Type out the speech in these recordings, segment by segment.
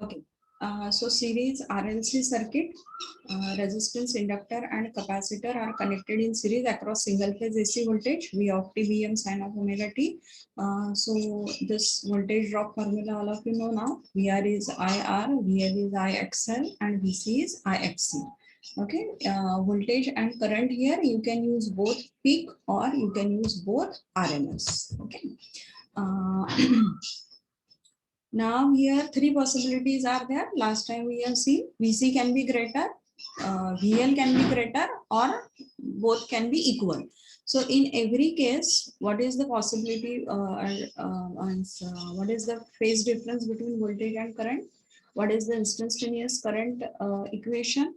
Okay. So series RLC circuit, resistance, inductor and capacitor are connected in series across single phase AC voltage V of t Vm sin of omega t. So this voltage drop formula all of you know now. VR is IR, VL is IXL and VC is IXC. Okay, voltage and current here you can use both peak or you can use both RMS. Okay. Uh, Now here three possibilities are there. Last time we have seen VC can be greater, VL can be greater, or both can be equal. So in every case, what is the possibility what is the phase difference between voltage and current? What is the instantaneous current equation?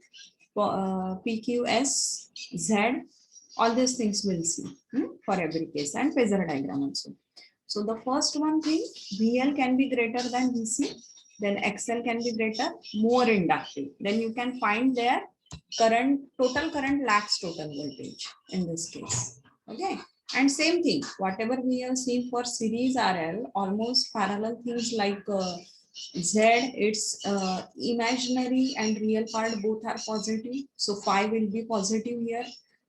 PQS, Z, all these things we'll see for every case, and phasor diagram also. So the first one thing, VL can be greater than VC, then XL can be greater, more inductive. Then you can find their current, total current lacks total voltage in this case. Okay. And same thing, whatever we have seen for series RL, almost parallel things like Z, its imaginary and real part both are positive. So phi will be positive here.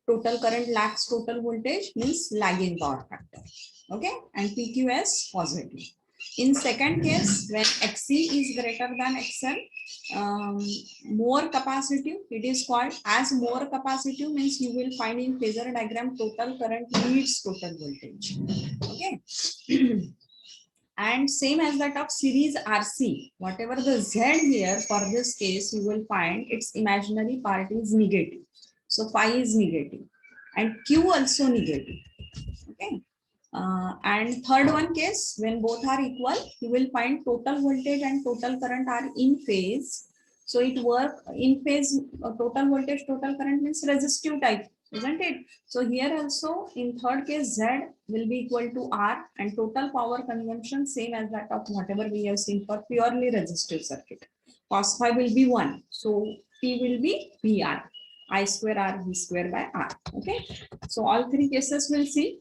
Total current lacks total voltage means lagging power factor. Okay, and PQS positive. In second case, when XC is greater than XL, more capacitive, it is called as more capacitive means you will find in phasor diagram total current leads total voltage. Okay. And same as that of series RC, whatever the Z here for this case, you will find its imaginary part is negative. So phi is negative and Q also negative. Okay. And third one case, when both are equal, you will find total voltage and total current are in phase. So it work in phase, total voltage, total current means resistive type, isn't it? So here also in third case, Z will be equal to R and total power consumption same as that of whatever we have seen for purely resistive circuit. Cos phi will be 1. So P will be VR. I square R V square by R. Okay. So all three cases we'll see.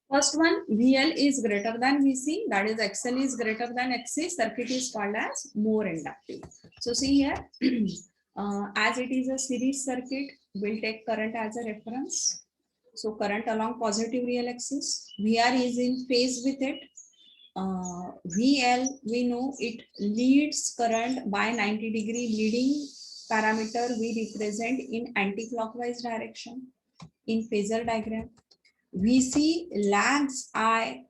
First one, VL is greater than VC, that is XL is greater than XC, circuit is called as more inductive. So see here, as it is a series circuit, we'll take current as a reference. So current along positive real axis, VR is in phase with it. VL, we know it leads current by 90-degree leading parameter we represent in anti-clockwise direction in phasor diagram. VC lags I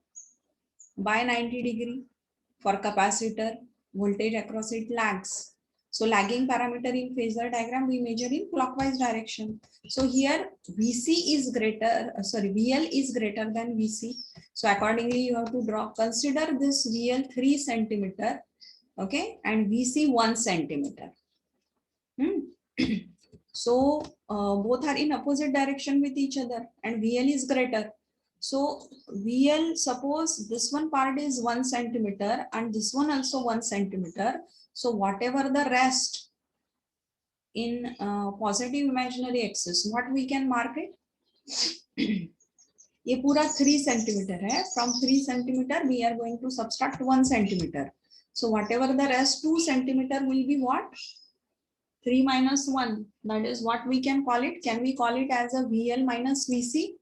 by 90-degree for capacitor, voltage across it lags. So lagging parameter in phasor diagram we measure in clockwise direction. So here VC is greater, VL is greater than VC. So accordingly you have to draw, consider this VL 3 centimeter, okay, and VC 1 centimeter. So both are in opposite direction with each other and VL is greater. So VL, suppose this one part is 1 centimeter and this one also 1 centimeter. So whatever the rest in positive imaginary axis, what we can mark it? ये पूरा 3 centimeter है. From 3 centimeter we are going to subtract 1 centimeter. So whatever the rest 2 centimeter will be what? 3 minus 1, that is what we can call it. Can we call it as a VL minus VC?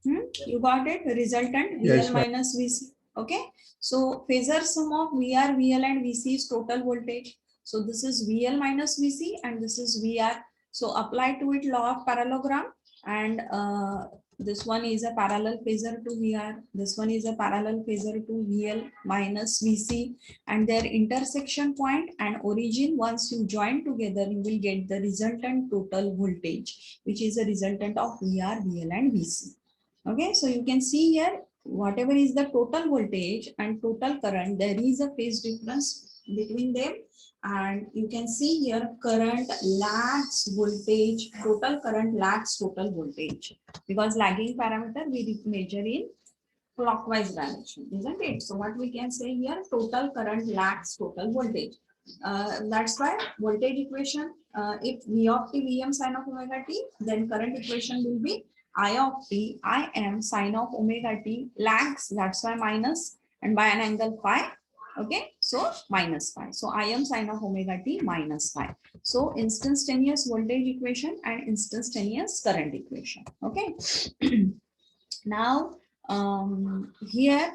You got it? Resultant VL yes, minus VC. Okay. So phasor sum of VR, VL and VC is total voltage. So this is VL minus VC and this is VR. So apply to it law of parallelogram, and this one is a parallel phasor to VR. This one is a parallel phasor to VL minus VC, and their intersection point and origin, once you join together, you will get the resultant total voltage, which is a resultant of VR, VL and VC. Okay, so you can see here, whatever is the total voltage and total current, there is a phase difference between them. And you can see here, current lags voltage, total current lags total voltage, because lagging parameter we measure in clockwise direction, isn't it? So what we can say here, total current lags total voltage. That's why voltage equation, if V of t Vm sin of omega t, then current equation will be I of t Im sin of omega t lags, that's why minus, and by an angle phi Okay, so minus phi. So Im sine of omega t minus phi. So instantaneous voltage equation and instantaneous current equation. Okay. Now here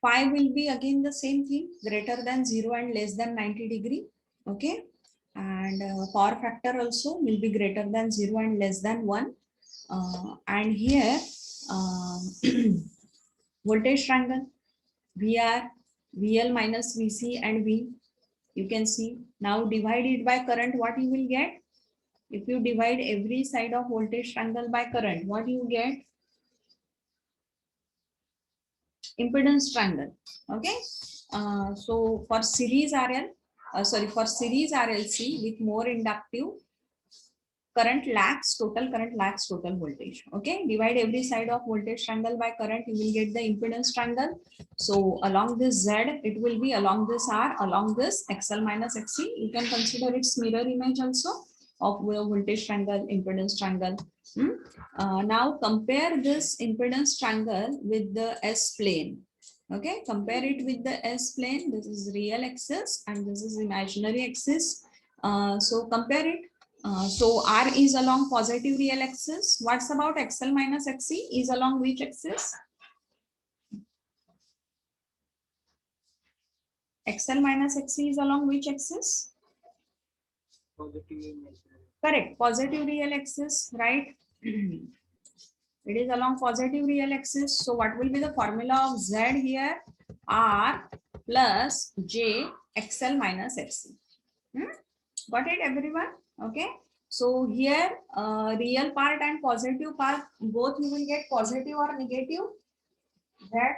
phi will be again the same thing, greater than 0 and less than 90 degree. Okay, and power factor also will be greater than 0 and less than 1. And here voltage triangle VR, VL minus VC and V. You can see now divide it by current, what you will get? If you divide every side of voltage triangle by current, what you get? Impedance triangle. Okay. So for series RL, for series RLC with more inductive, total current lags total voltage. Okay, divide every side of voltage triangle by current, you will get the impedance triangle. So along this Z, it will be along this R, along this XL minus XC. You can consider its mirror image also of voltage triangle, impedance triangle. Now compare this impedance triangle with the S plane. Okay, compare it with the S plane. This is real axis and this is imaginary axis. So compare it. So R is along positive real axis. What's about XL minus XC is along which axis? XL minus XC is along which axis? Correct, positive real axis, right? It is along positive real axis. So what will be the formula of Z here? R plus J XL minus XC. Got it, everyone? Okay. So here real part and positive part, both you will get positive or negative. That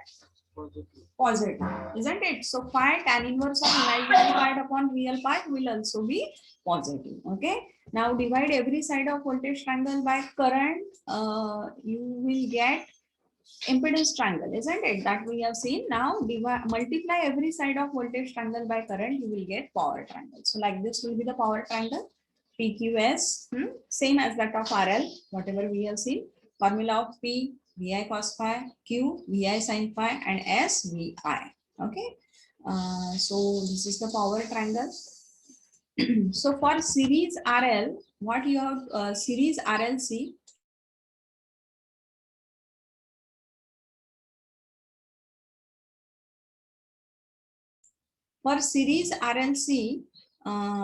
positive, isn't it? So phi tan inverse of imaginary part upon real part will also be positive. Okay. Now divide every side of voltage triangle by current. You will get impedance triangle, isn't it? That we have seen. Now multiply every side of voltage triangle by current, you will get power triangle. So like this will be the power triangle. PQS, same as that of RL, whatever we have seen. Formula of P, VI cos phi, Q, VI sin phi, and S, VI. Okay. So this is the power triangle. So for series RL, what you have series RLC. For series RLC,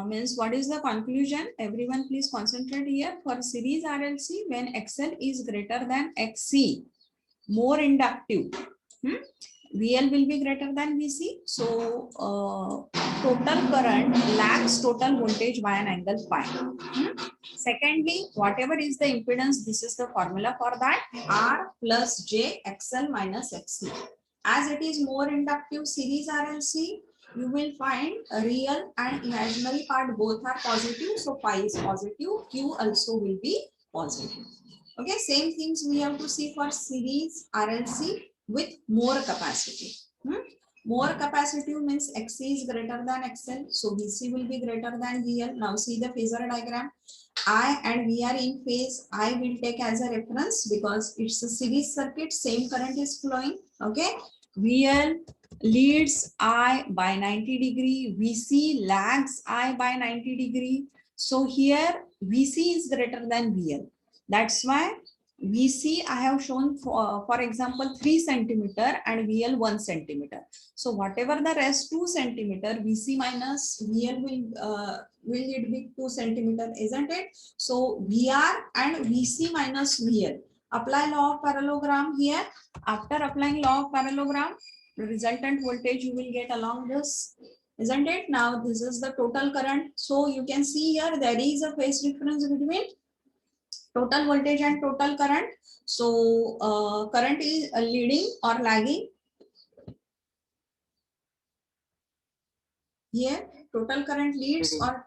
means what is the conclusion? Everyone please concentrate here. For series RLC, when XL is greater than XC, more inductive, VL will be greater than VC. So total current lags total voltage by an angle phi. Secondly, whatever is the impedance, this is the formula for that, R plus J XL minus XC. As it is more inductive series RLC, you will find a real and imaginary part both are positive. So phi is positive, Q also will be positive. Okay, same things we have to see for series RLC with more capacity. More capacitive means XC is greater than XL. So VC will be greater than VL. Now see the phasor diagram. I and V are in phase. I will take as a reference because it's a series circuit. Same current is flowing. Okay. VL leads I by 90 degree. VC lags I by 90 degree. So here VC is greater than VL. That's why VC I have shown for example 3 centimeter and VL 1 centimeter. So whatever the rest 2 centimeter, VC minus VL will it be 2 centimeter, isn't it? So VR and VC minus VL. Apply law of parallelogram here. After applying law of parallelogram, the resultant voltage you will get along this, isn't it? Now this is the total current. So you can see here there is a phase difference between total voltage and total current. So current is leading or lagging. Here total current leads or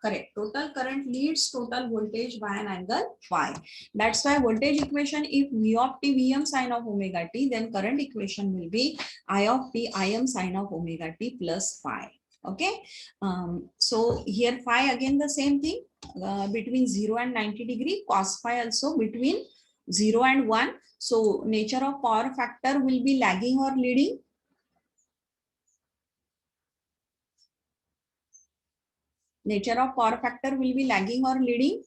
correct, total current leads total voltage by an angle phi. That's why voltage equation, if V of t Vm sine of omega t, then current equation will be I of t Im sine of omega t plus phi. Okay. So here phi again the same thing, between 0 and 90 degree, cos phi also between 0 and 1. So nature of power factor will be lagging or leading. Nature of power factor will be lagging or leading.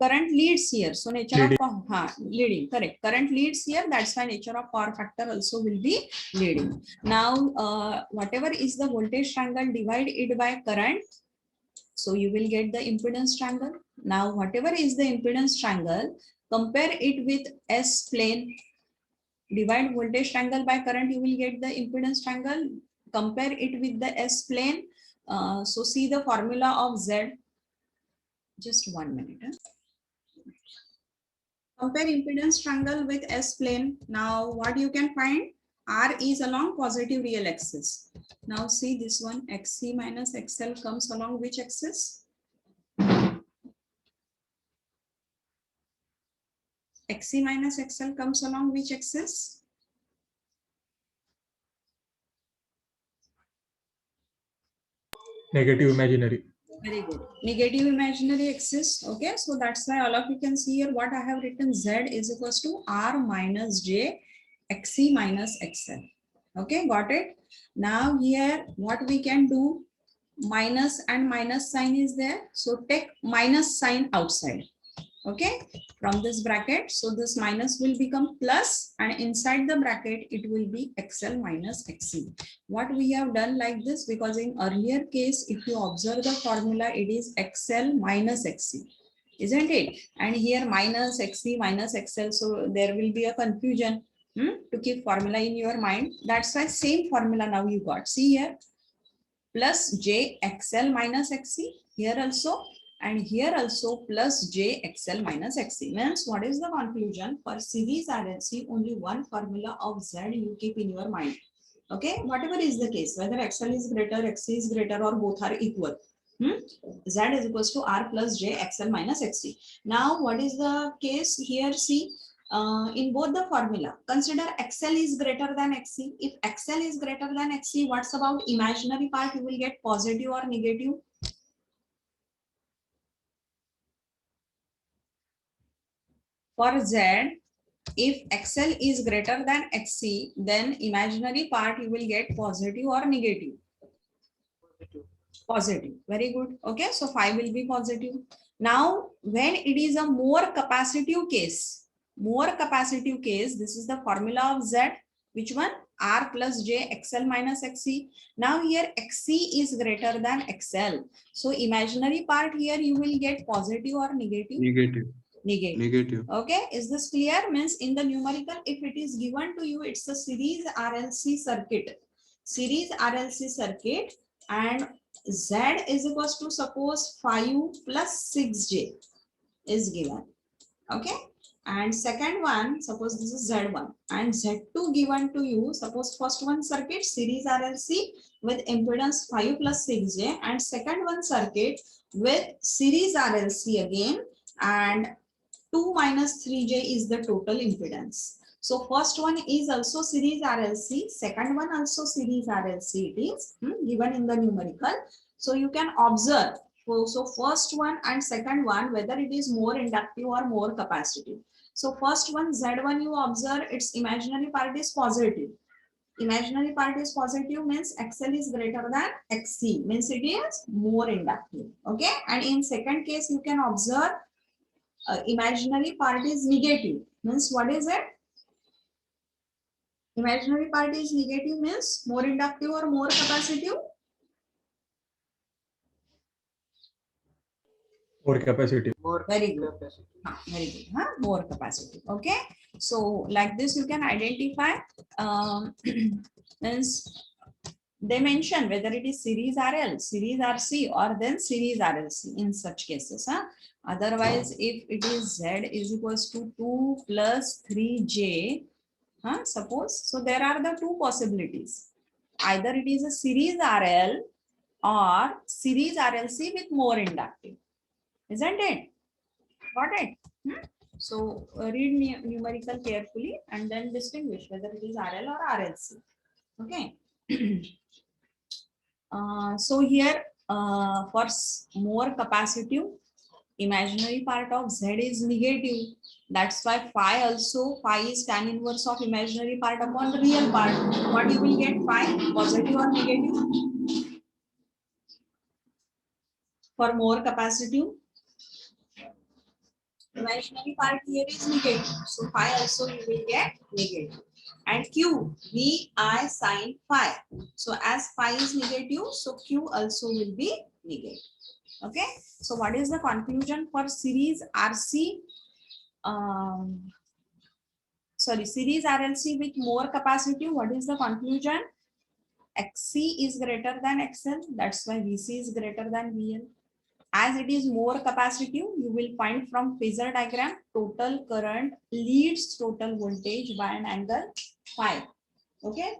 Current leads here, so nature Leading. of leading, correct. Current leads here, that's why nature of power factor also will be leading. Now whatever is the voltage triangle, divide it by current, so you will get the impedance triangle. Now whatever is the impedance triangle, compare it with S plane, divide voltage triangle by current, you will get the impedance triangle, compare it with the S plane. So see the formula of Z, just 1 minute. Compare impedance triangle with S plane. Now what you can find, R is along positive real axis. Now see this one, XC minus XL comes along which axis? XC minus XL comes along which axis? Negative imaginary. Very good. Negative imaginary axis. Okay, so that's why all of you can see here what I have written, Z is equals to R minus J XC minus XL. Okay, got it. Now here what we can do, minus and minus sign is there, so take minus sign outside. Okay, from this bracket, so this minus will become plus, and inside the bracket it will be XL minus XC. What we have done like this, because in earlier case if you observe the formula, it is XL minus XC, isn't it? And here minus XC minus XL, so there will be a confusion. To keep formula in your mind, that's why same formula now you got. See here, plus J XL minus XC here also, and here also plus J XL minus XC. Means what is the conclusion? For series RLC, only one formula of Z you keep in your mind. Okay, whatever is the case, whether XL is greater, XC is greater, or both are equal. Z is equals to R plus J XL minus XC. Now what is the case here? See, in both the formula, consider XL is greater than XC. If XL is greater than XC, what's about imaginary part? You will get positive or negative? For Z, if XL is greater than XC, then imaginary part you will get positive or negative? Positive. Very good. Okay, so 5 will be positive. Now when it is a more capacitive case, this is the formula of Z. Which one? R plus J XL minus XC. Now here XC is greater than XL, so imaginary part here you will get positive or negative? Negative. Okay, is this clear? Means in the numerical, if it is given to you, it's a series RLC circuit, and Z is equals to, suppose 5 plus 6J is given. Okay, and second one, suppose this is Z1 and Z2 given to you. Suppose first one circuit series RLC with impedance 5 plus 6J, and second one circuit with series RLC again, and 2 minus 3J is the total impedance. So first one is also series RLC, second one also series RLC, it is given in the numerical. So you can observe, so first one and second one, whether it is more inductive or more capacitive. So first one, Z1, you observe its imaginary part is positive. Imaginary part is positive means XL is greater than XC, means it is more inductive. Okay, and in second case you can observe imaginary part is negative, means what is it? Imaginary part is negative means more inductive or more capacitive? More capacity. Very good. Very good. More capacity. Okay. So like this you can identify. Means they mention whether it is series RL, series RC, or then series RLC in such cases. Otherwise, if it is Z is equals to 2 plus 3J, suppose, so there are the two possibilities. Either it is a series RL or series RLC with more inductive. Isn't it? Got it? So read numerical carefully and then distinguish whether it is RL or RLC. Okay. So here for more capacitive, imaginary part of Z is negative. That's why phi is tan inverse of imaginary part upon the real part. What you will get? Phi, positive or negative? For more capacitive, imaginary part here is negative. So phi also you will get negative. And Q, Vi sin phi. So as phi is negative, so Q also will be negative. Okay. So what is the conclusion for series RC? Series RLC with more capacitive. What is the conclusion? XC is greater than XL. That's why VC is greater than VL. As it is more capacitive, you will find from phasor diagram total current leads total voltage by an angle phi. Okay,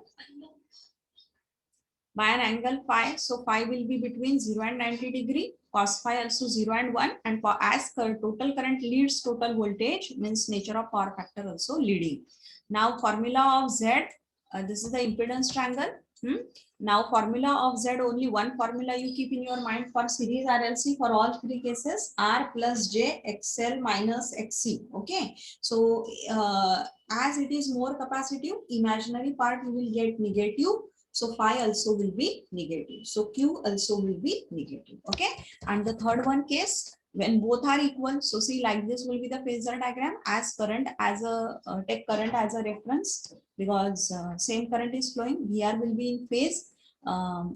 by an angle phi. So phi will be between 0 and 90 degree. Cos phi also 0 and 1. And for as total current leads total voltage, means nature of power factor also leading. Now formula of Z. This is the impedance triangle. Now formula of Z, only one formula you keep in your mind for series RLC for all three cases, R plus J XL minus XC. Okay. So as it is more capacitive, imaginary part you will get negative. So phi also will be negative. So Q also will be negative. Okay. And the third one case, when both are equal, so see like this will be the phasor diagram as current as a take current as a reference, because same current is flowing. VR will be in phase.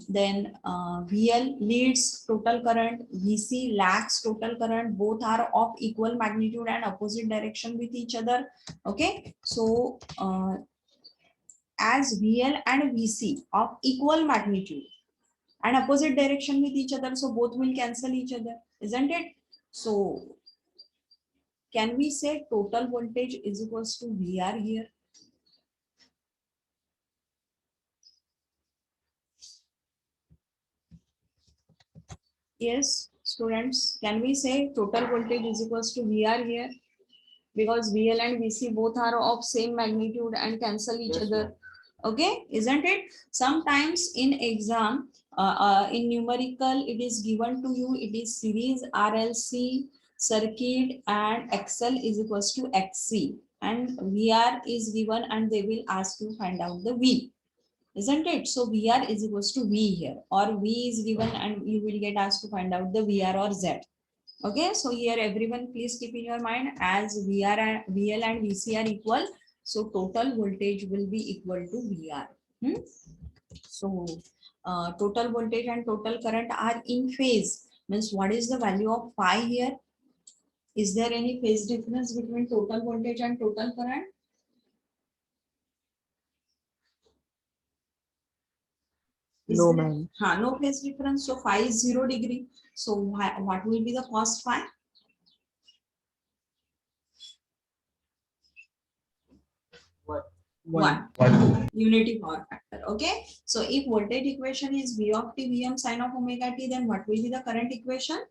Then VL leads total current, VC lags total current. Both are of equal magnitude and opposite direction with each other. Okay. So as VL and VC of equal magnitude and opposite direction with each other, so both will cancel each other, isn't it? So can we say total voltage is equals to VR here? Yes, students, can we say total voltage is equals to VR here? Because VL and VC both are of same magnitude and cancel each other. Okay, isn't it? Sometimes in exam, in numerical, it is given to you, it is series RLC circuit and XL is equals to XC, and VR is given and they will ask you find out the V. Isn't it? So VR is equals to V here, or V is given and you will get asked to find out the VR or Z. Okay, so here everyone please keep in your mind, as VR and VL and VC are equal, so total voltage will be equal to VR. So total voltage and total current are in phase, means what is the value of phi here? Is there any phase difference between total voltage and total current? No, ma'am. No phase difference. So phi is 0 degree. So what will be the cos phi? One. Unity power factor. Okay. So if voltage equation is V of t Vm sin of omega t, then what will be the current equation?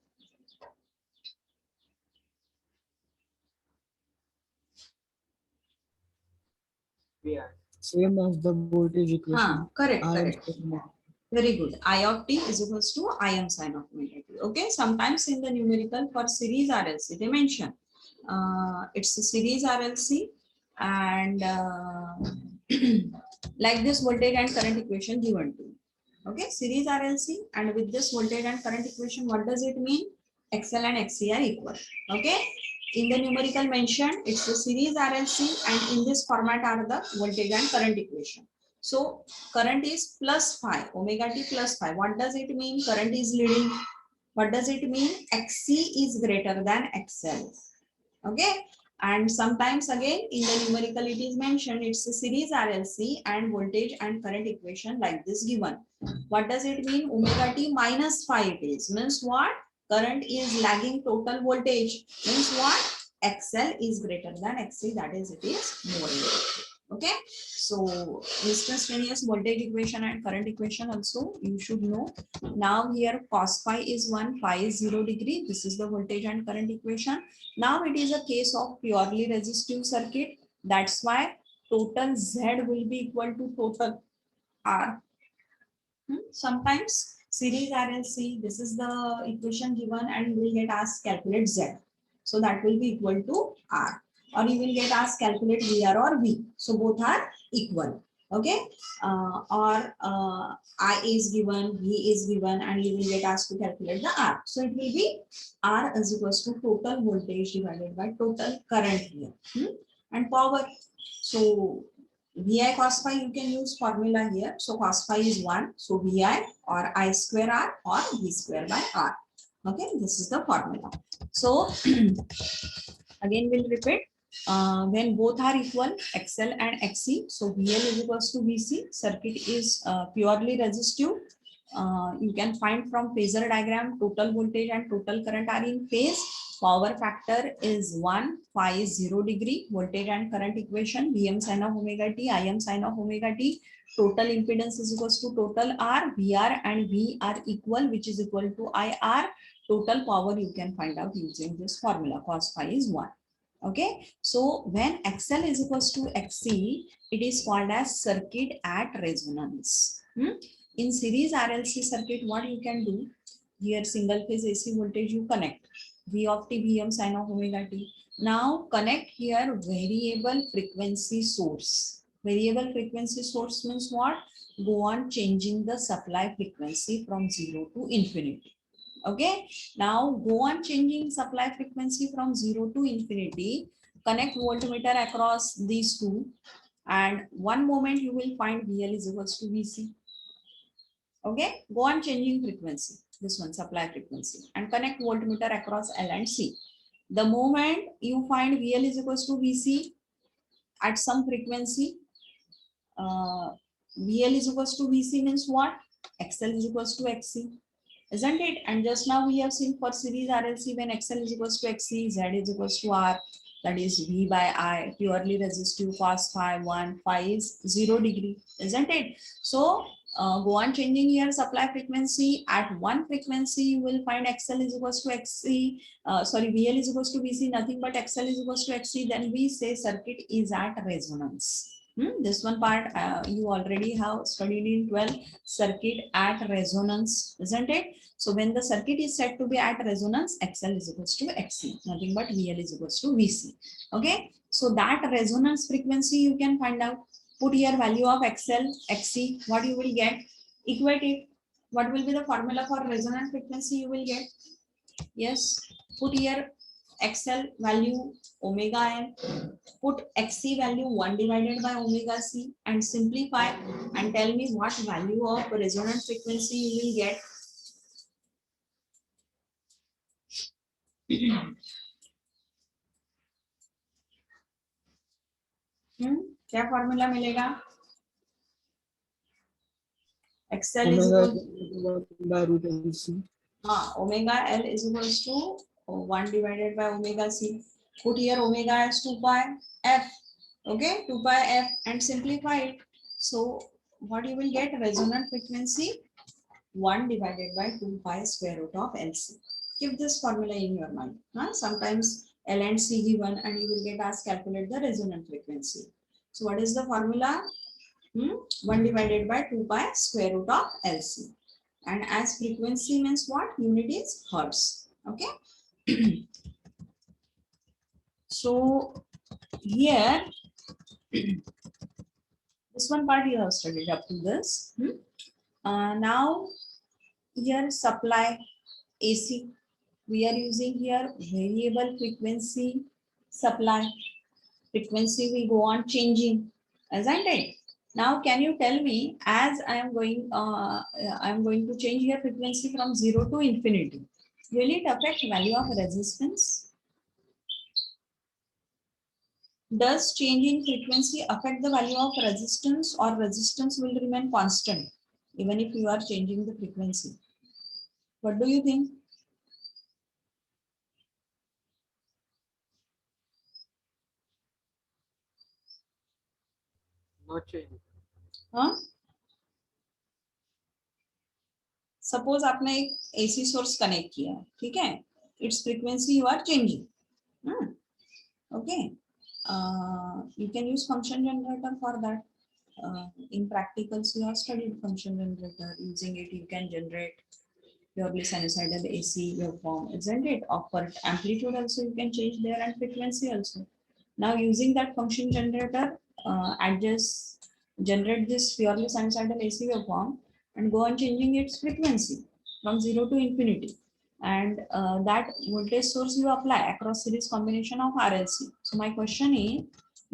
Same as the voltage equation. Correct. I am Correct. Very good. I of t is equals to Im sin of omega t. Okay. Sometimes in the numerical for series RLC, they mention it's a series RLC and like this voltage and current equation given to you. Okay. Series RLC and with this voltage and current equation, what does it mean? XL and XC are equal. Okay. In the numerical mentioned, it's the series RLC and in this format are the voltage and current equation. So current is plus phi, omega t plus phi. What does it mean? Current is leading. What does it mean? XC is greater than XL. Okay. And sometimes again in the numerical it is mentioned it's a series RLC and voltage and current equation like this given. What does it mean? Omega t minus phi it is. Means what? Current is lagging total voltage. Means what? XL is greater than XC, that is it is more negative. Okay. So instantaneous voltage equation and current equation also you should know. Now here cos phi is 1, phi is 0 degree. This is the voltage and current equation. Now it is a case of purely resistive circuit. That's why total Z will be equal to total R. Sometimes series RLC, this is the equation given and you will get asked calculate Z. So that will be equal to R. Or you will get asked calculate VR or V. So both are equal. Okay, or I is given, V is given, and you will get asked to calculate the R. So it will be R is equals to total voltage divided by total current here. And power. So VI cos phi, you can use formula here. So cos phi is 1. So VI or I square R or V square by R. Okay, this is the formula. So again we'll repeat. When both are equal, XL and XC, so VL is equals to VC. Circuit is purely resistive. You can find from phasor diagram total voltage and total current are in phase. Power factor is 1, phi is 0 degree. Voltage and current equation, Vm sin of omega t, Im sin of omega t. Total impedance is equals to total R, VR and V are equal, which is equal to IR. Total power you can find out using this formula, cos phi is 1. Okay, so when XL is equals to XC, it is called as circuit at resonance. In series RLC circuit, what you can do here, single phase AC voltage you connect V of t, Vm sin of omega t. Now connect here variable frequency source. Variable frequency source means what? Go on changing the supply frequency from 0 to infinity. Okay, now go on changing supply frequency from 0 to infinity. Connect voltmeter across these two, and one moment you will find VL is equals to VC. Okay, go on changing frequency, this one supply frequency, and connect voltmeter across L and C. The moment you find VL is equals to VC at some frequency, VL is equals to VC means what? XL is equals to XC. Isn't it? And just now we have seen for series RLC, when XL is equals to XC, Z is equals to R, that is V by I, purely resistive, cos phi 1, phi is 0 degree, isn't it? So go on changing here supply frequency. At one frequency you will find XL is equals to XC, VL is equals to VC, nothing but XL is equals to XC, then we say circuit is at resonance. This one part you already have studied in 12, circuit at resonance, isn't it? So when the circuit is said to be at resonance, XL is equals to XC, nothing but VL is equals to VC. Okay, so that resonance frequency you can find out. Put here value of XL, XC, what you will get, equate it. What will be the formula for resonance frequency you will get? Yes, put here XL value omega n, put XC value 1 divided by omega c, and simplify and tell me what value of resonance frequency you will get. क्या formula मिलेगा? XL is equal by root LC. omega L is equals to 1 divided by omega c. Put here omega as 2 pi f. Okay, 2 pi f, and simplify it. So what you will get? Resonant frequency 1 divided by 2 pi square root of LC. Keep this formula in your mind. Sometimes L and C given, and you will get asked calculate the resonant frequency. So what is the formula? 1 divided by 2 pi square root of LC. And as frequency means what? Unit is hertz. Okay. So here, this one part you have studied up to this. Now here supply AC. We are using here variable frequency supply. Frequency we go on changing, isn't it? Now can you tell me, as I am going to change here frequency from 0 to infinity, will it affect value of resistance? Does changing frequency affect the value of resistance, or resistance will remain constant even if you are changing the frequency? What do you think? Not change. Suppose आपने एक AC source connect किया, ठीक है, its frequency you are changing. Okay, you can use function generator for that. In practicals you have studied function generator. Using it you can generate purely sinusoidal AC waveform, isn't it? Of amplitude also you can change there, and frequency also. Now using that function generator, adjust generate this purely sinusoidal AC waveform and go on changing its frequency from 0 to infinity. And that voltage source you apply across series combination of RLC. So my question is,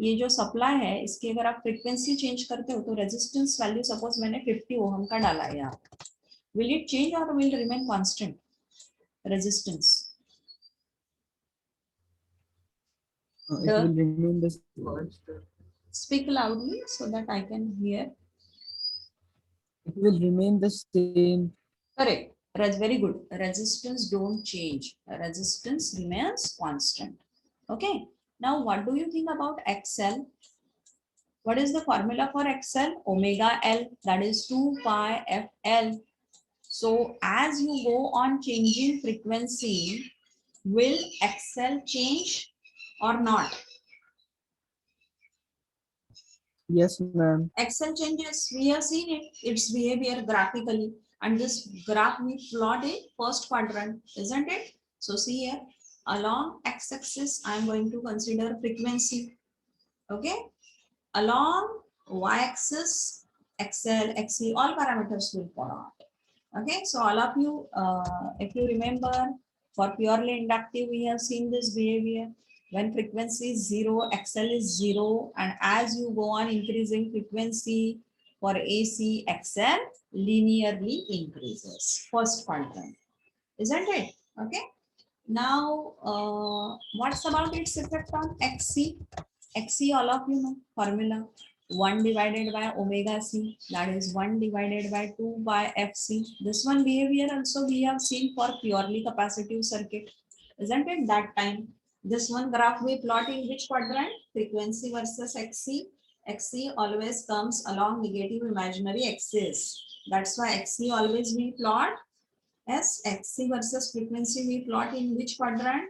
ये जो supply है इसकी अगर आप frequency change करते हो तो resistance value suppose मैंने 50 ओहम का डाला है यहाँ, will it change or will remain constant resistance? It will remain the same. Speak loudly so that I can hear. It will remain the same. Correct. Very good. Resistance don't change. Resistance remains constant. Okay. Now, what do you think about XL? What is the formula for XL? Omega L. That is 2 pi FL. So, as you go on changing frequency, will XL change or not? Yes, ma'am. XL changes. We have seen it. Its behavior graphically. And this graph we plot in first quadrant, isn't it? So see here, along x-axis, I am going to consider frequency. Okay. Along y-axis, XL, XC, all parameters will plot. Okay. So all of you, if you remember, for purely inductive, we have seen this behavior. When frequency is 0, XL is 0. And as you go on increasing frequency for AC, XL linearly increases. First quadrant, isn't it? Okay. Now, what's about its effect on XC? XC, all of you know, formula 1 divided by omega C, that is 1 divided by 2 by FC. This one behavior also we have seen for purely capacitive circuit, isn't it? That time, this one graph we plot in which quadrant? Frequency versus XC. XC always comes along negative imaginary axis. That's why XC always we plot as XC versus frequency we plot in which quadrant?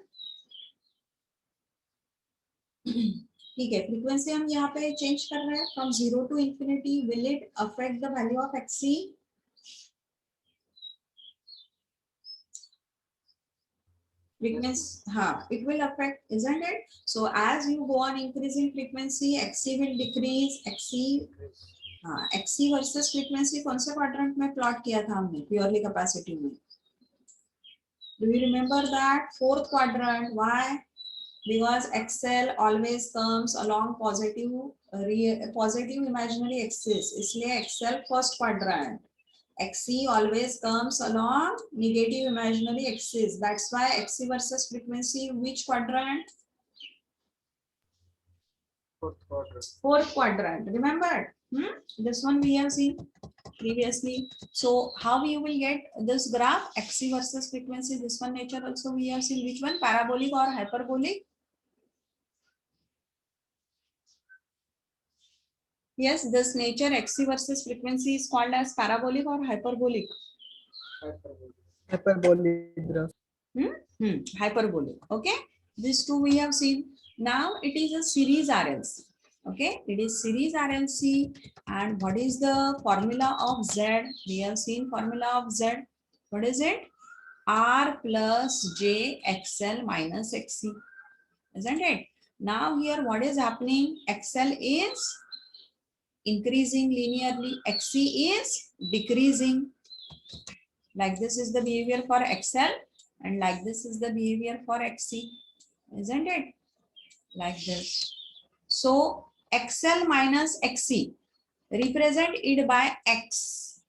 ठीक है, frequency हम यहाँ पे change कर रहे हैं from 0 to infinity. Will it affect the value of XC? Frequency, it will affect, isn't it? So as you go on increasing frequency, XC will decrease. XC versus frequency कौन से quadrant में plot किया था हमने purely capacitive में? Do you remember that? Fourth quadrant. Why? Because XL always comes along positive imaginary axis. इसलिए XL first quadrant. XC always comes along negative imaginary axis. That's why XC versus frequency, which quadrant? Fourth quadrant. Remember? This one we have seen previously. So how you will get this graph? XC versus frequency. This one nature also we have seen. Which one? Parabolic or hyperbolic? Yes, this nature XC versus frequency is called as parabolic or hyperbolic? Hyperbolic graph. Hyperbolic. Okay. These two we have seen. Now it is a series RLC. Okay. It is series RLC. And what is the formula of Z? We have seen formula of Z. What is it? R plus J XL minus XC. Isn't it? Now here what is happening? XL is increasing linearly, XC is decreasing. Like this is the behavior for XL and like this is the behavior for XC, isn't it? Like this. So XL minus XC, represent it by X.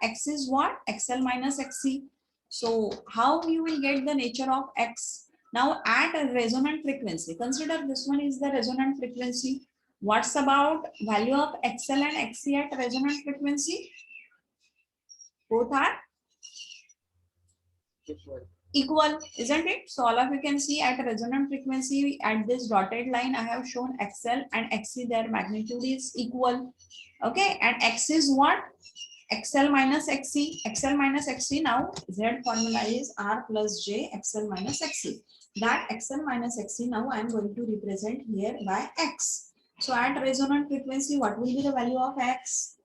X is what? XL minus XC. So how you will get the nature of X? Now at a resonant frequency, consider this one is the resonant frequency. What's about value of XL and XC at resonant frequency? Both are equal, isn't it? So all of you can see at resonant frequency at this dotted line I have shown XL and XC, their magnitude is equal. Okay, and X is what? XL minus XC. XL minus XC. Now Z formula is R plus J XL minus XC. That XL minus XC now I am going to represent here by X. So at resonant frequency, what will be the value of X?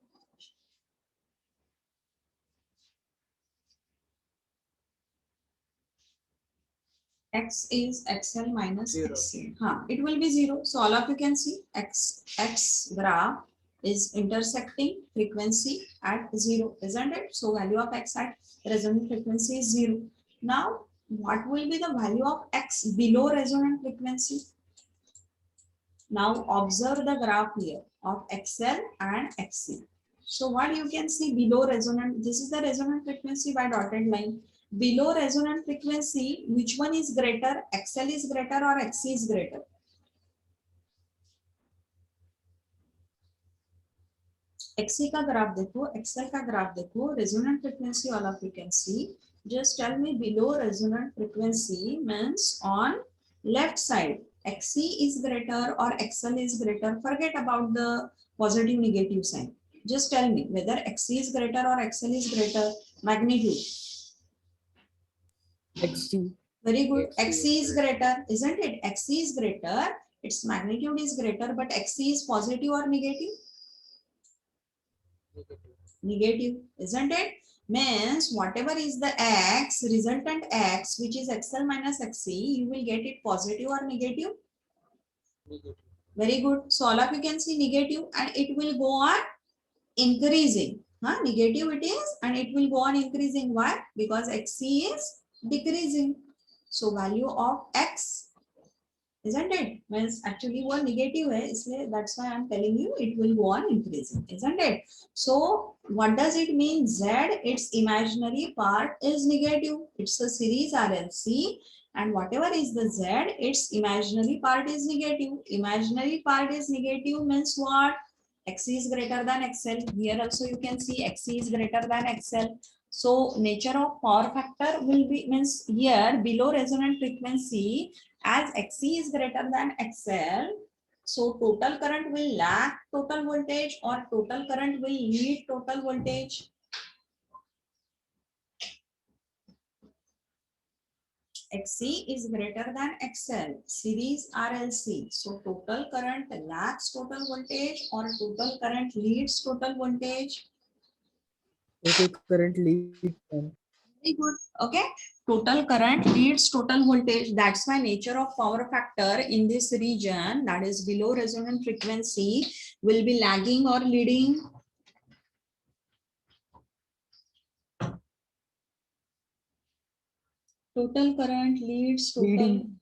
X is XL minus XC. It will be 0. So all of you can see X graph is intersecting frequency at 0, isn't it? So value of x at resonant frequency is 0. Now, what will be the value of x below resonant frequency? Now observe the graph here of XL and XC. So what you can see below resonant, this is the resonant frequency by dotted line. Below resonant frequency, which one is greater? XL is greater or XC is greater? XC का graph देखो, XL का graph देखो, resonant frequency all of you can see. Just tell me below resonant frequency means on left side, XC is greater or XL is greater. Forget about the positive negative sign. Just tell me whether XC is greater or XL is greater. Magnitude. XC. Very good. XC is greater, isn't it? XC is greater. Its magnitude is greater, but XC is positive or negative? Negative, isn't it? Means whatever is the x, resultant x, which is XL minus XC, you will get it positive or negative? Negative. Very good. So all of you can see negative and it will go on increasing. Negative it is and it will go on increasing. Why? Because XC is decreasing. So value of x, isn't it? Means actually वो negative है, इसलिए that's why I'm telling you it will go on increasing, isn't it? So what does it mean? Z, its imaginary part is negative. It's a series RLC, and whatever is the Z, its imaginary part is negative. Imaginary part is negative means what? XC is greater than XL. Here also you can see XC is greater than XL. So nature of power factor will be means here below resonant frequency, as XC is greater than XL, so total current will lag total voltage or total current will lead total voltage. XC is greater than XL, series RLC. So total current lags total voltage or total current leads total voltage. Total current lead. Very good. Okay. Total current leads total voltage. That's why nature of power factor in this region, that is below resonant frequency, will be lagging or leading. Total current leads total. Leading.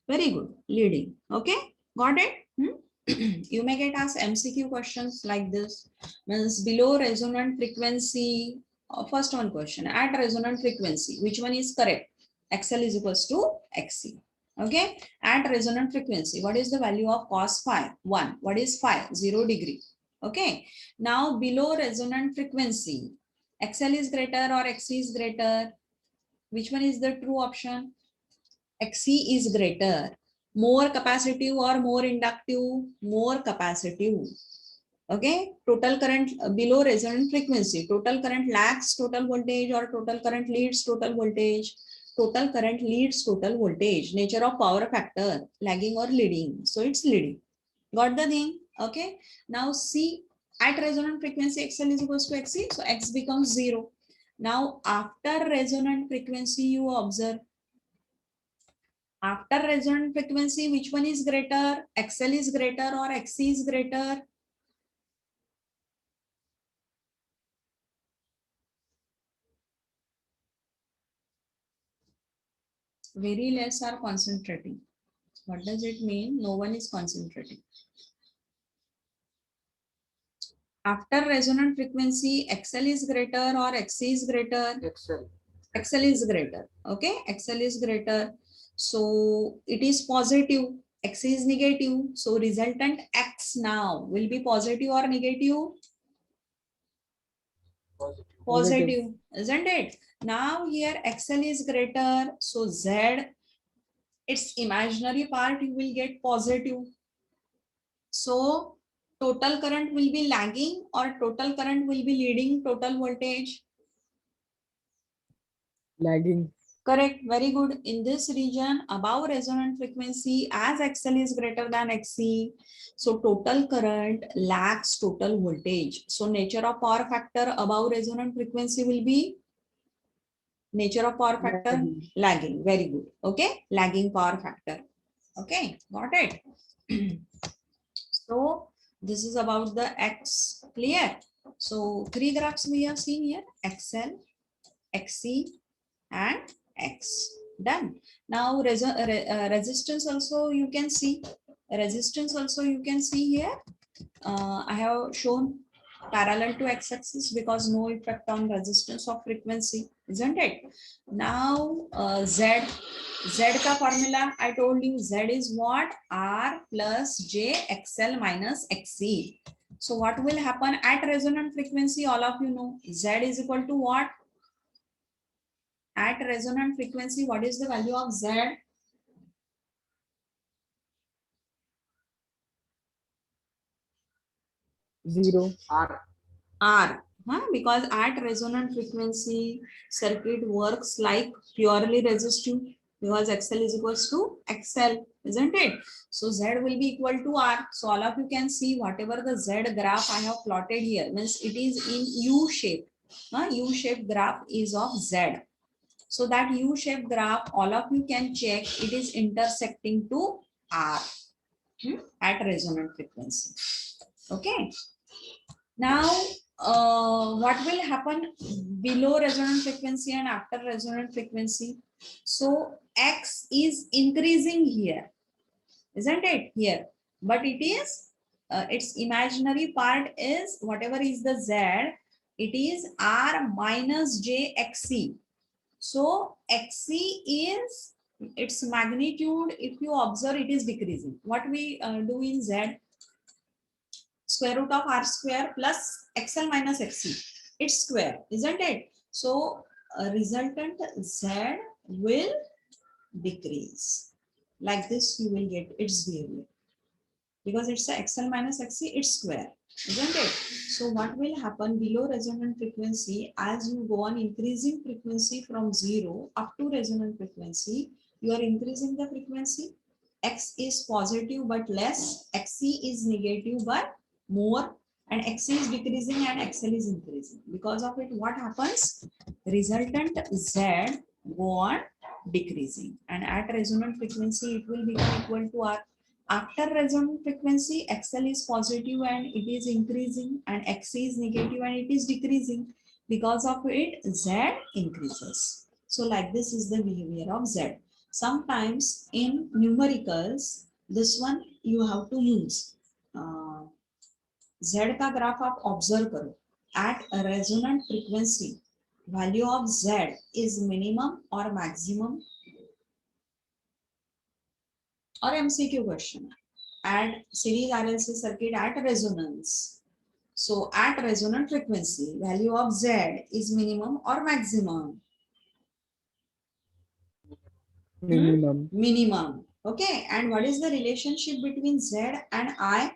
Very good. Leading. Okay. Got it? You may get asked MCQ questions like this. Means below resonant frequency. First one question. At resonant frequency, which one is correct? XL is equals to XC. Okay. At resonant frequency, what is the value of cos phi? 1. What is phi? 0 degree. Okay. Now below resonant frequency, XL is greater or XC is greater? Which one is the true option? XC is greater. More capacitive or more inductive? More capacitive. Okay. Total current below resonant frequency. Total current lags total voltage or total current leads total voltage? Total current leads total voltage. Nature of power factor, lagging or leading. So it's leading. Got the thing? Okay. Now see, at resonant frequency XL is equals to XC. So X becomes 0. Now after resonant frequency, you observe. After resonant frequency, which one is greater? XL is greater or XC is greater? Very less are concentrating. What does it mean? No one is concentrating. After resonant frequency, XL is greater or XC is greater? XL. XL is greater. Okay, XL is greater. So it is positive. X is negative. So resultant X now will be positive or negative? Positive, isn't it? Now here XL is greater. So Z, its imaginary part, you will get positive. So total current will be lagging or total current will be leading total voltage? Lagging. Correct. Very good. In this region, above resonant frequency, as XL is greater than XC, so total current lags total voltage. So nature of power factor above resonant frequency will be nature of power factor lagging. Very good. Okay. Lagging power factor. Okay. Got it. So This is about the X, clear? So 3 graphs we have seen here, XL, XC and X. Done. Now resistance also you can see. Resistance also you can see here. I have shown parallel to x-axis because no effect on resistance of frequency, isn't it? Now Z का formula I told you, Z is what? R plus J XL minus XC. So what will happen at resonant frequency? All of you know Z is equal to what? At resonant frequency, what is the value of Z? Zero. R. Because at resonant frequency, circuit works like purely resistive because XL is equals to XL, isn't it? So Z will be equal to R. So all of you can see whatever the Z graph I have plotted here means it is in U shape. U-shaped graph is of Z. So that U-shaped graph, all of you can check it is intersecting to R at resonant frequency. Okay. Now, what will happen below resonant frequency and after resonant frequency? So X is increasing here, isn't it? Here, but it is its imaginary part is whatever is the Z, it is R minus J XC. So XC is its magnitude. If you observe, it is decreasing. What we do in Z? Square root of R square plus XL minus XC. It's square, isn't it? So resultant Z will decrease. Like this, you will get its behavior. Because it's a XL minus XC, it's square, isn't it? So what will happen below resonant frequency as you go on increasing frequency from 0 up to resonant frequency, you are increasing the frequency. X is positive but less, XC is negative but more, and XC is decreasing and XL is increasing. Because of it, what happens? Resultant Z go on decreasing, and at resonant frequency, it will become equal to R. After resonant frequency, XL is positive and it is increasing, and XC is negative and it is decreasing. Because of it, Z increases. So like this is the behavior of Z. Sometimes in numericals, this one you have to use. Z का graph आप observe करो. At a resonant frequency, value of Z is minimum or maximum? Or MCQ question. At series RLC circuit at resonance. So at resonant frequency, value of Z is minimum or maximum? Minimum. Minimum. Okay. And what is the relationship between Z and I?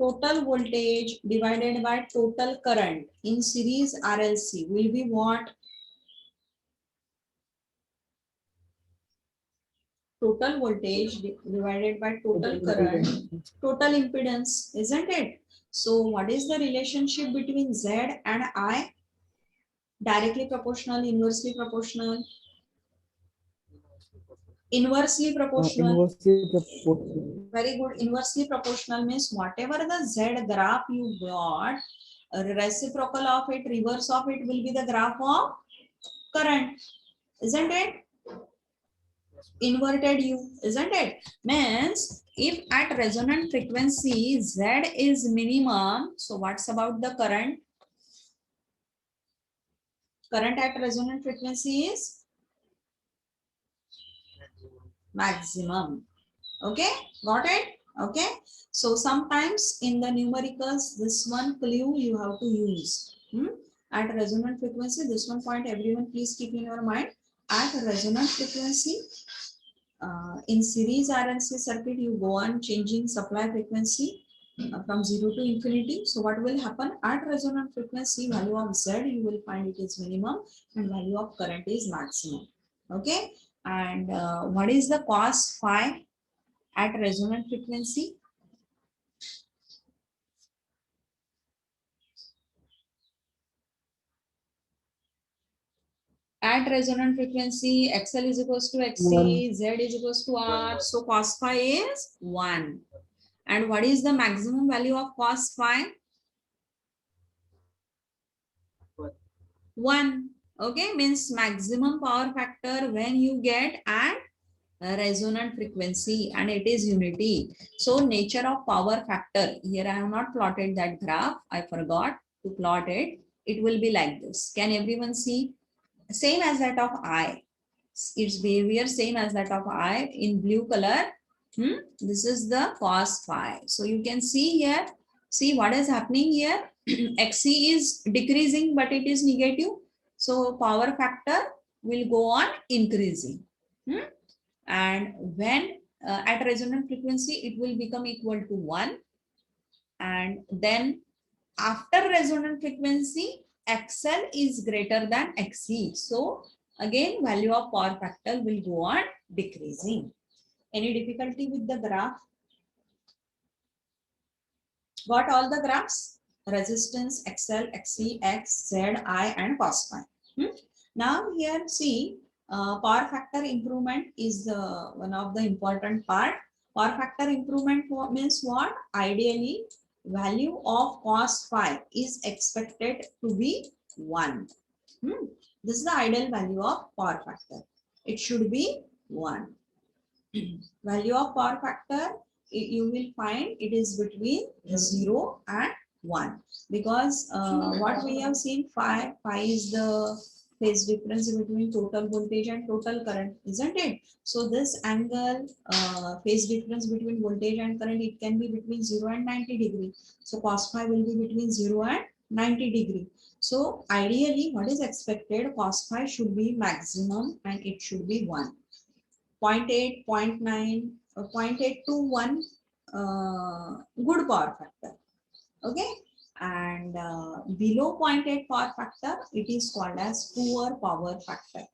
Total voltage divided by total current in series RLC will be what? Total voltage divided by total current, total impedance, isn't it? So what is the relationship between Z and I? Directly proportional, inversely proportional? Inversely proportional. Inversely proportional. Very good. Inversely proportional means whatever the Z graph you got, reciprocal of it, reverse of it will be the graph of current, isn't it? Inverted U, isn't it? Means if at resonant frequency Z is minimum, so what's about the current? Current at resonant frequency is maximum. Okay, got it? Okay, so sometimes in the numericals, this one clue you have to use. At resonant frequency, this one point everyone please keep in your mind. At resonant frequency, in series RLC circuit, you go on changing supply frequency from 0 to infinity. So what will happen at resonant frequency, value of Z, you will find it is minimum and value of current is maximum. Okay. And what is the cos phi at resonant frequency? At resonant frequency, XL is equals to XC, Z is equals to R. So cos phi is 1. And what is the maximum value of cos phi? 1. Okay, means maximum power factor when you get at a resonant frequency and it is unity. So nature of power factor, here I have not plotted that graph, I forgot to plot it. It will be like this. Can everyone see? Same as that of I. Its behavior same as that of I in blue color. This is the cos phi. So you can see here, see what is happening here. Xc is decreasing, but it is negative. So power factor will go on increasing. And when at resonant frequency, it will become equal to 1. And then after resonant frequency, XL is greater than XC. So again, value of power factor will go on decreasing. Any difficulty with the graph? Got all the graphs? Resistance, XL, XC, X, Z, I, and cos phi. Now here see, power factor improvement is one of the important part. Power factor improvement means what? Ideally, value of cos phi is expected to be 1. This is the ideal value of power factor. It should be 1. Value of power factor, you will find it is between 0 and 1, because what we have seen, phi is the phase difference between total voltage and total current, isn't it? So this angle, phase difference between voltage and current, it can be between 0 and 90 degree. So cos phi will be between 0 and 90 degree. So ideally, what is expected, cos phi should be maximum and it should be 1. 0.8, 0.9, 0.8 to 1, good power factor. Okay, and below 0.8 power factor, it is called as poor power factor.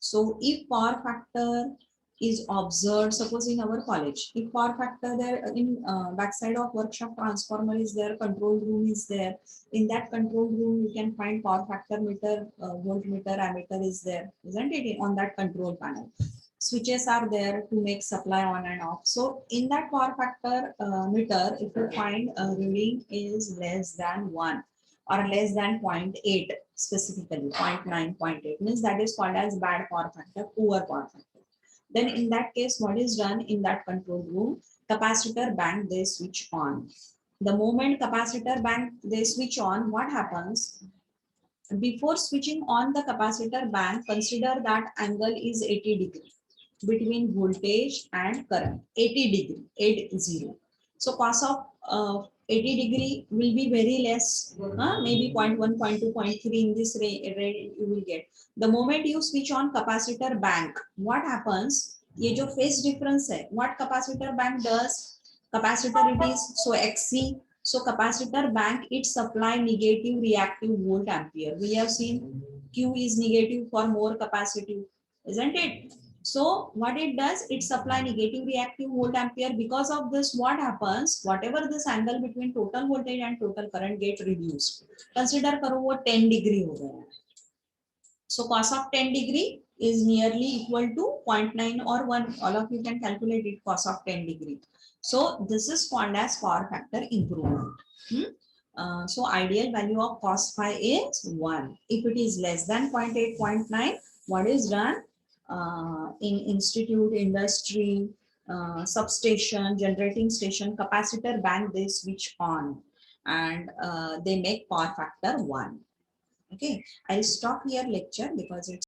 So if power factor is observed, suppose in our college, if power factor there in backside of workshop, transformer is there, control room is there. In that control room, you can find power factor meter, voltmeter, ammeter is there, isn't it, on that control panel. Switches are there to make supply on and off. So in that power factor meter, if you find a reading is less than 1 or less than 0.8, specifically 0.9, 0.8, means that is called as bad power factor, poor power factor. Then in that case, what is done in that control room, capacitor bank they switch on. The moment capacitor bank they switch on, what happens? Before switching on the capacitor bank, consider that angle is 80 degree between voltage and current, 80 degree, 80. So cos of 80 degree will be very less, maybe 0.1, 0.2, 0.3 in this range you will get. The moment you switch on capacitor bank, what happens? ये जो phase difference है, what capacitor bank does? Capacitor it is, so XC. So capacitor bank, it supply negative reactive volt ampere. We have seen Q is negative for more capacitive, isn't it? So what it does, it supply negative reactive volt ampere. Because of this, what happens? Whatever this angle between total voltage and total current get reduced. Consider करो वो 10 degree हो गया. So cos of 10 degree is nearly equal to 0.9 or 1. All of you can calculate it, cos of 10 degree. So this is called as power factor improvement. So ideal value of cos phi is 1. If it is less than 0.8, 0.9, what is done? In institute, industry, substation, generating station, capacitor bank, they switch on and they make power factor 1. Okay, I'll stop here lecture because it's